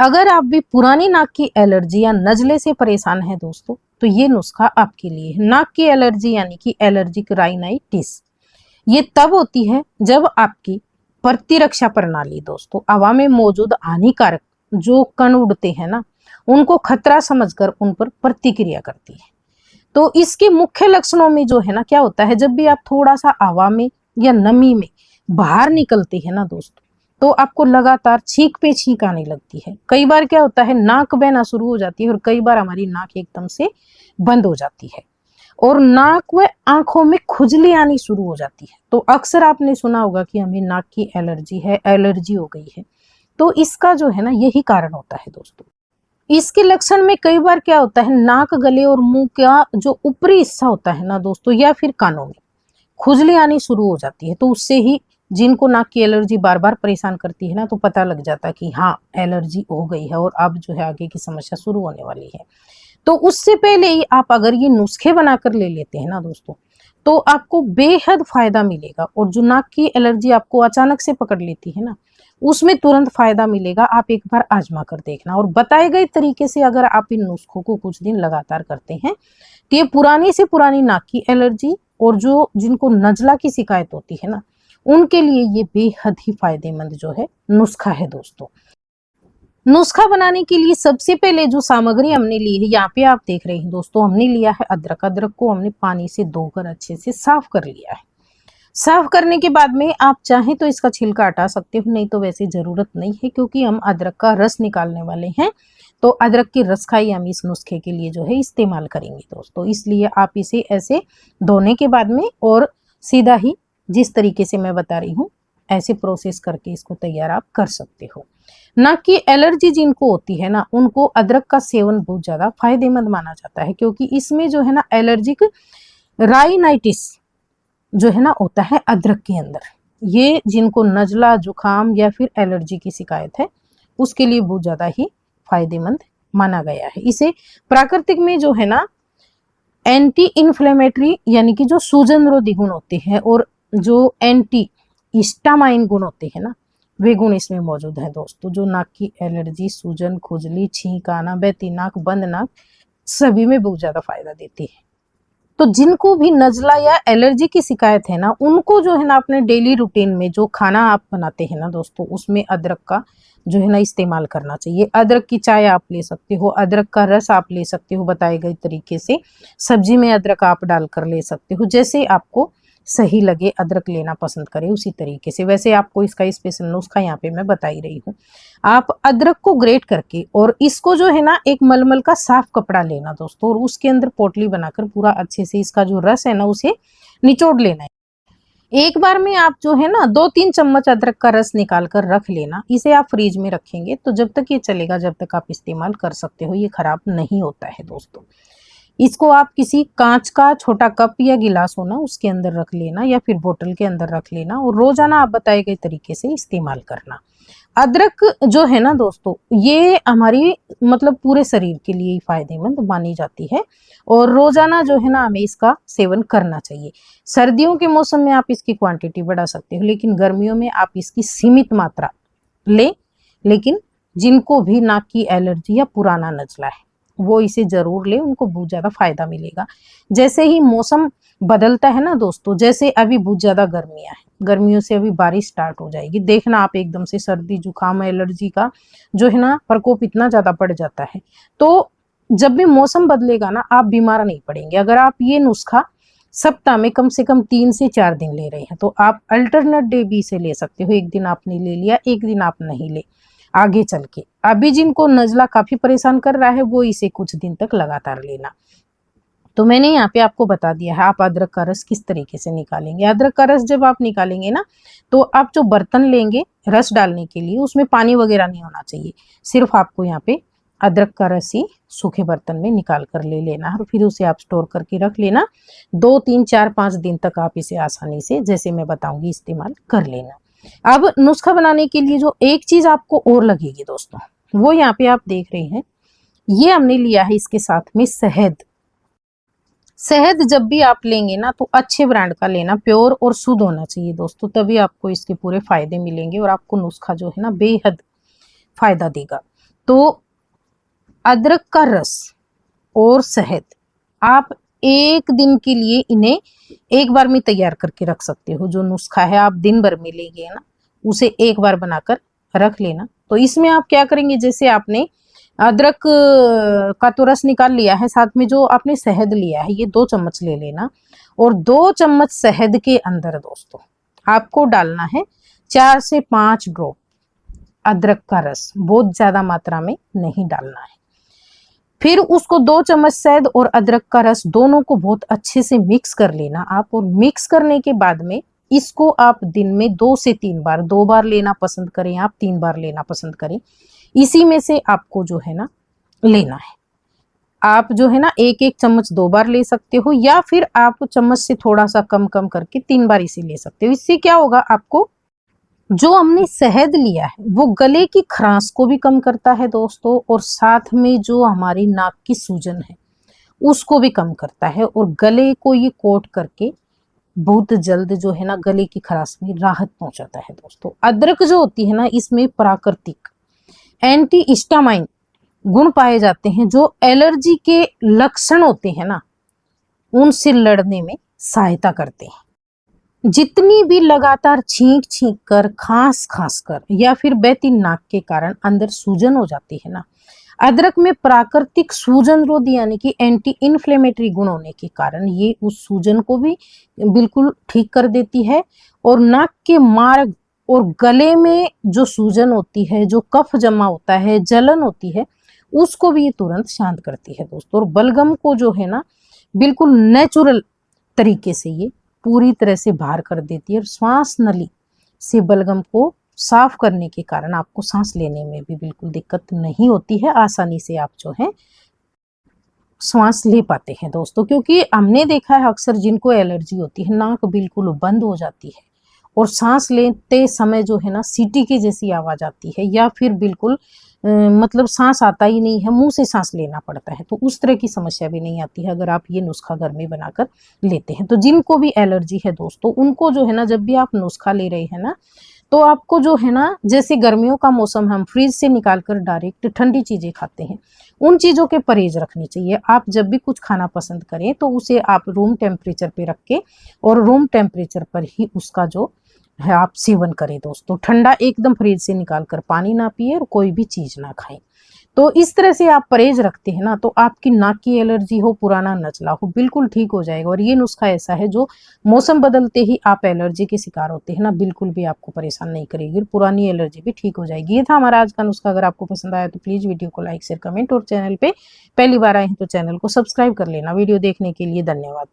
अगर आप भी पुरानी नाक की एलर्जी या नजले से परेशान हैं दोस्तों, तो ये नुस्खा आपके लिए है। नाक की एलर्जी यानी कि एलर्जिक राइनाइटिस, ये तब होती है जब आपकी प्रतिरक्षा प्रणाली दोस्तों हवा में मौजूद हानिकारक जो कण उड़ते हैं ना, उनको खतरा समझकर उन पर प्रतिक्रिया करती है। तो इसके मुख्य लक्षणों में जो है ना क्या होता है, जब भी आप थोड़ा सा हवा में या नमी में बाहर निकलते हैं ना दोस्तों, तो आपको लगातार छींक पे छींक आने लगती है। कई बार क्या होता है, नाक बहना शुरू हो जाती है और कई बार हमारी नाक एकदम से बंद हो जाती है और नाक व आंखों में खुजली आनी शुरू हो जाती है। तो अक्सर आपने सुना होगा कि हमें नाक की एलर्जी है, एलर्जी हो गई है। तो इसका जो है ना यही कारण होता है दोस्तों। इसके लक्षण में कई बार क्या होता है, नाक, गले और मुंह का जो ऊपरी हिस्सा होता है ना दोस्तों, या फिर कानों में खुजली आनी शुरू हो जाती है। तो उससे ही जिनको नाक की एलर्जी बार बार परेशान करती है ना, तो पता लग जाता है कि हाँ एलर्जी हो गई है और अब जो है आगे की समस्या शुरू होने वाली है। तो उससे पहले ही आप अगर ये नुस्खे बनाकर ले लेते हैं ना दोस्तों, तो आपको बेहद फायदा मिलेगा। और जो नाक की एलर्जी आपको अचानक से पकड़ लेती है ना, उसमें तुरंत फायदा मिलेगा। आप एक बार आजमा कर देखना और बताए गए तरीके से अगर आप इन नुस्खों को कुछ दिन लगातार करते हैं, तो ये पुरानी से पुरानी नाक की एलर्जी और जो जिनको नजला की शिकायत होती है ना, उनके लिए ये बेहद ही फायदेमंद जो है नुस्खा है दोस्तों। नुस्खा बनाने के लिए सबसे पहले जो सामग्री हमने ली है, यहाँ पे आप देख रहे हैं दोस्तों, हमने लिया है अदरक। अदरक को हमने पानी से धोकर अच्छे से साफ कर लिया है। साफ करने के बाद में आप चाहें तो इसका छिलका हटा सकते हो, नहीं तो वैसे जरूरत नहीं है, क्योंकि हम अदरक का रस निकालने वाले हैं। तो अदरक के रस का ही हम इस नुस्खे के लिए जो है इस्तेमाल करेंगे दोस्तों। इसलिए आप इसे ऐसे धोने के बाद में और सीधा ही जिस तरीके से मैं बता रही हूँ ऐसे प्रोसेस करके इसको तैयार आप कर सकते हो। नाक की एलर्जी जिनको होती है ना, उनको अदरक का सेवन बहुत ज्यादा फायदेमंद माना जाता है, क्योंकि इसमें जो है ना एलर्जिक राइनाइटिस जो है ना होता है अदरक के अंदर। ये जिनको नजला, जुकाम या फिर एलर्जी की शिकायत है, उसके लिए बहुत ज्यादा ही फायदेमंद माना गया है। इसे प्राकृतिक में जो है ना एंटी इन्फ्लेमेटरी यानी कि जो सूजन रोधी गुण होते हैं और जो एंटी हिस्टामाइन गुण होते हैं ना, वे गुण इसमें मौजूद है दोस्तों, जो नाक की एलर्जी, सूजन, खुजली, छींक आना, बहती नाक, बंद नाक सभी में बहुत ज्यादा फायदा देती है। तो जिनको भी नजला या एलर्जी की शिकायत है ना, उनको जो है ना अपने डेली रूटीन में जो खाना आप बनाते हैं ना दोस्तों, उसमें अदरक का जो है ना इस्तेमाल करना चाहिए। अदरक की चाय आप ले सकते हो, अदरक का रस आप ले सकते हो बताए गए तरीके से। सब्जी में अदरक आप डालकर ले सकते हो, जैसे आपको सही लगे, अदरक लेना पसंद करें उसी तरीके से। वैसे आपको इसका स्पेशल नुस्खा यहाँ पे मैं बता ही रही हूँ। आप अदरक को ग्रेट करके और इसको जो है ना एक मलमल का साफ कपड़ा लेना दोस्तों, और उसके अंदर पोटली बनाकर पूरा अच्छे से इसका जो रस है ना उसे निचोड़ लेना है। एक बार में आप जो है ना 2-3 चम्मच अदरक का रस निकाल कर रख लेना। इसे आप फ्रिज में रखेंगे तो जब तक ये चलेगा, जब तक आप इस्तेमाल कर सकते हो, ये खराब नहीं होता है दोस्तों। इसको आप किसी कांच का छोटा कप या गिलास हो ना, उसके अंदर रख लेना या फिर बोतल के अंदर रख लेना और रोजाना आप बताए गए तरीके से इस्तेमाल करना। अदरक जो है ना दोस्तों, ये हमारी मतलब पूरे शरीर के लिए फायदेमंद मानी जाती है और रोजाना जो है ना हमें इसका सेवन करना चाहिए। सर्दियों के मौसम में आप इसकी क्वांटिटी बढ़ा सकते हो, लेकिन गर्मियों में आप इसकी सीमित मात्रा लें। लेकिन जिनको भी नाक की एलर्जी या पुराना नजला है वो इसे जरूर ले, उनको बहुत ज्यादा फायदा मिलेगा। जैसे ही मौसम बदलता है ना दोस्तों, जैसे अभी बहुत ज्यादा गर्मियां हैं, गर्मियों से अभी बारिश स्टार्ट हो जाएगी, देखना आप एकदम से सर्दी, जुकाम, एलर्जी का जो है ना प्रकोप इतना ज्यादा बढ़ जाता है। तो जब भी मौसम बदलेगा ना, आप बीमार नहीं पड़ेंगे। अगर आप ये नुस्खा सप्ताह में कम से कम 3 से 4 दिन ले रहे हैं, तो आप अल्टरनेट डे भी इसे ले सकते हो। एक दिन आपने ले लिया, एक दिन आप नहीं ले, आगे चल के अभी जिनको नजला काफी परेशान कर रहा है वो इसे कुछ दिन तक लगातार लेना। तो मैंने यहाँ पे आपको बता दिया है आप अदरक का रस किस तरीके से निकालेंगे। अदरक का रस जब आप निकालेंगे ना, तो आप जो बर्तन लेंगे रस डालने के लिए, उसमें पानी वगैरह नहीं होना चाहिए। सिर्फ आपको यहाँ पे अदरक का रस ही सूखे बर्तन में निकाल कर ले लेना है और फिर उसे आप स्टोर करके रख लेना। 2, 3, 4, 5 दिन तक आप इसे आसानी से, जैसे मैं बताऊंगी, इस्तेमाल कर लेना। अब नुस्खा बनाने के लिए जो एक चीज आपको और लगेगी दोस्तों, वो यहाँ पे आप देख रहे हैं, ये हमने लिया है इसके साथ में शहद। शहद जब भी आप लेंगे ना तो अच्छे ब्रांड का लेना, प्योर और शुद्ध होना चाहिए दोस्तों, तभी आपको इसके पूरे फायदे मिलेंगे और आपको नुस्खा जो है ना बेहद फायदा देगा। तो अदरक का रस और शहद आप एक दिन के लिए इन्हें एक बार में तैयार करके रख सकते हो। जो नुस्खा है आप दिन भर में लेंगे ना, उसे एक बार बनाकर रख लेना। तो इसमें आप क्या करेंगे, जैसे आपने अदरक का तो रस निकाल लिया है, साथ में जो आपने शहद लिया है ये 2 चम्मच ले लेना। और 2 चम्मच शहद के अंदर दोस्तों आपको डालना है 4 से 5 ड्रॉप अदरक का रस, बहुत ज्यादा मात्रा में नहीं डालना है। फिर उसको 2 चम्मच शहद और अदरक का रस दोनों को बहुत अच्छे से मिक्स कर लेना आप। और मिक्स करने के बाद में इसको आप दिन में 2 से 3 बार, 2 बार लेना पसंद करें आप, 3 बार लेना पसंद करें, इसी में से आपको जो है ना लेना है। आप जो है ना 1-1 चम्मच 2 बार ले सकते हो, या फिर आप चम्मच से थोड़ा सा कम कम करके 3 बार इसे ले सकते हो। इससे क्या होगा, आपको जो हमने शहद लिया है वो गले की खराश को भी कम करता है दोस्तों, और साथ में जो हमारी नाक की सूजन है उसको भी कम करता है, और गले को ये कोट करके बहुत जल्द जो है ना गले की खराश में राहत पहुंचाता है दोस्तों। अदरक जो होती है ना, इसमें प्राकृतिक एंटी हिस्टामाइन गुण पाए जाते हैं, जो एलर्जी के लक्षण होते हैं ना उनसे लड़ने में सहायता करते हैं। जितनी भी लगातार छींक छींक कर, खांस खांस कर या फिर बहती नाक के कारण अंदर सूजन हो जाती है ना, अदरक में प्राकृतिक सूजन रोधी यानी कि एंटी इन्फ्लेमेटरी गुण होने के कारण ये उस सूजन को भी बिल्कुल ठीक कर देती है। और नाक के मार्ग और गले में जो सूजन होती है, जो कफ जमा होता है, जलन होती है, उसको भी ये तुरंत शांत करती है दोस्तों। और बलगम को जो है ना बिल्कुल नेचुरल तरीके से ये पूरी तरह से बाहर कर देती है। और श्वास नली से बलगम को साफ करने के कारण आपको सांस लेने में भी बिल्कुल दिक्कत नहीं होती है, आसानी से आप जो है श्वास ले पाते हैं दोस्तों। क्योंकि हमने देखा है अक्सर जिनको एलर्जी होती है नाक बिल्कुल बंद हो जाती है और सांस लेते समय जो है ना सीटी की जैसी आवाज आती है, या फिर बिल्कुल मतलब सांस आता ही नहीं है, मुंह से सांस लेना पड़ता है। तो उस तरह की समस्या भी नहीं आती है अगर आप ये नुस्खा घर में बनाकर लेते हैं। तो जिनको भी एलर्जी है दोस्तों, उनको जो है ना जब भी आप नुस्खा ले रहे हैं ना, तो आपको जो है ना, जैसे गर्मियों का मौसम हम फ्रिज से निकाल कर डायरेक्ट ठंडी चीजें खाते हैं, उन चीजों के परहेज रखनी चाहिए। आप जब भी कुछ खाना पसंद करें तो उसे आप रूम टेम्परेचर पे रख के और रूम टेम्परेचर पर ही उसका जो है आप सेवन करें दोस्तों। ठंडा एकदम फ्रिज से निकाल कर पानी ना पिए और कोई भी चीज ना खाएं। तो इस तरह से आप परहेज रखते हैं ना, तो आपकी नाक की एलर्जी हो, पुराना नचला हो, बिल्कुल ठीक हो जाएगा। और ये नुस्खा ऐसा है जो मौसम बदलते ही आप एलर्जी के शिकार होते हैं ना, बिल्कुल भी आपको परेशान नहीं करेगी, पुरानी एलर्जी भी ठीक हो जाएगी। ये था हमारा आज का नुस्खा। अगर आपको पसंद आया तो प्लीज वीडियो को लाइक शेयर कमेंट, और चैनल पे पहली बार आए हैं तो चैनल को सब्सक्राइब कर लेना। वीडियो देखने के लिए धन्यवाद।